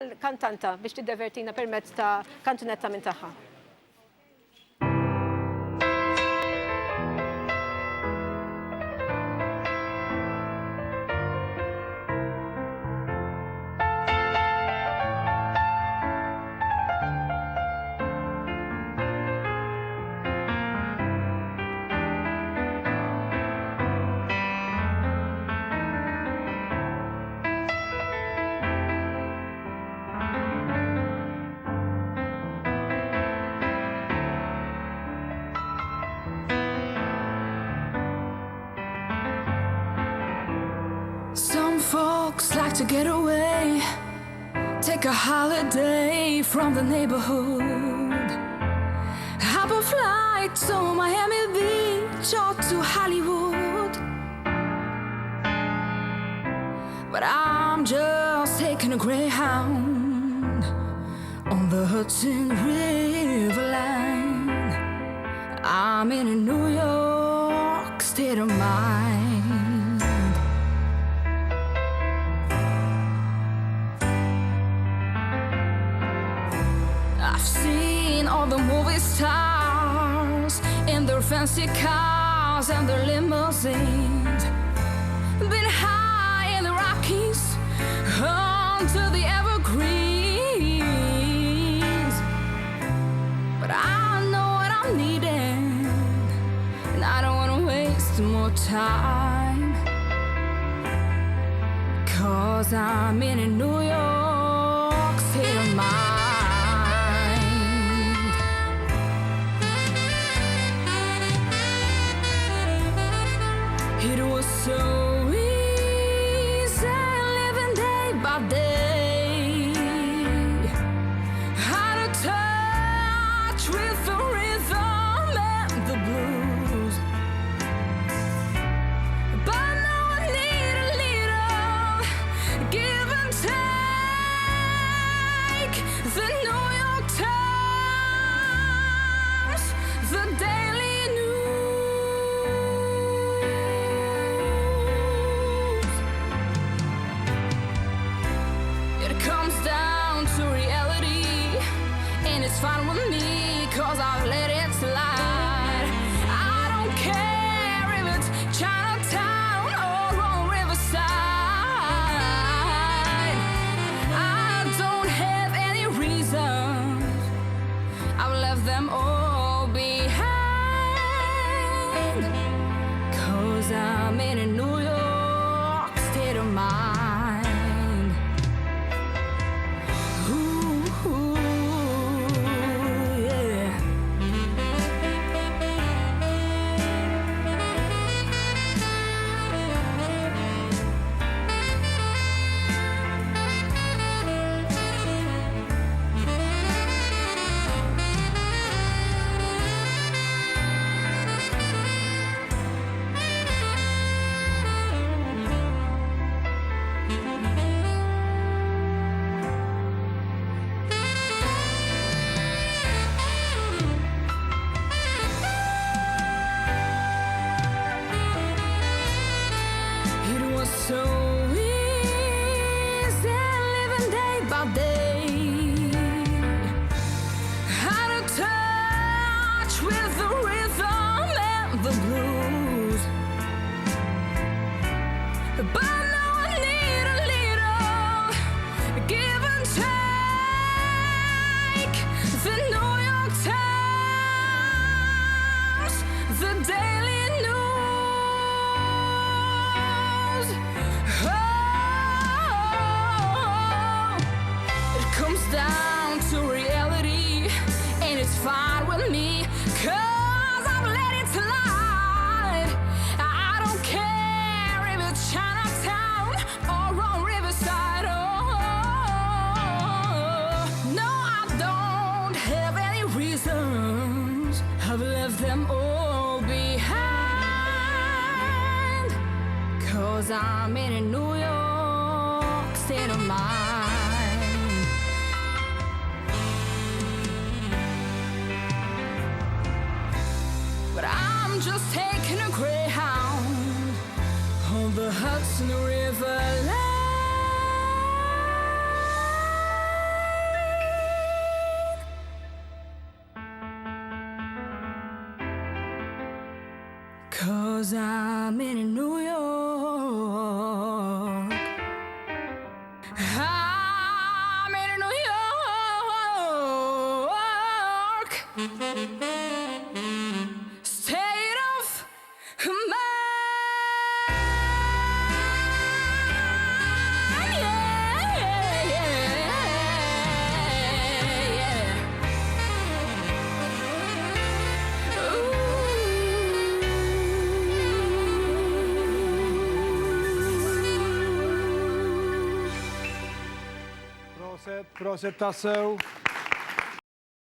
l-kantanta biex tiddevertina permezz ta' kantunetta minn tagħha. Folks like to get away, take a holiday from the neighborhood, hop a flight to Miami Beach or to Hollywood. But I'm just taking a Greyhound on the Hudson River line. I'm in a New York state of mind. I've seen all the movie stars in their fancy cars and their limousines, been high in the Rockies under the evergreens. But I know what I'm needing, and I don't want to waste more time, 'cause I'm in a New York state of mind. It was so easy living day by day, out of touch with the rhythm and the blues. But now I need a little give and take. The New York Times, the Daily News. It comes down to reality, and it's fine with me, 'cause I've let it slide. I don't care if it's Chinatown or on Riverside. I don't have any reasons, I've left them all behind, 'cause I'm in a New York state of mind. Ooh, yeah. It was so easy living day by day, out of touch with the rhythm and the blues. But now I need a little give and take. The New York Times, the Daily News. Oh, it comes down to reality, and it's fine with me, 'cause I've let it slide. I don't care if it's Chinatown or on Riverside. Oh, no, I don't have any reasons, I've left them all behind, 'cause I'm in a New York state of mind. But I'm just taking a Greyhound on the Hudson River line. 'cause I'm in New York. I'm in New York. State of mind. Yeah, yeah, yeah. Proszę, taseł.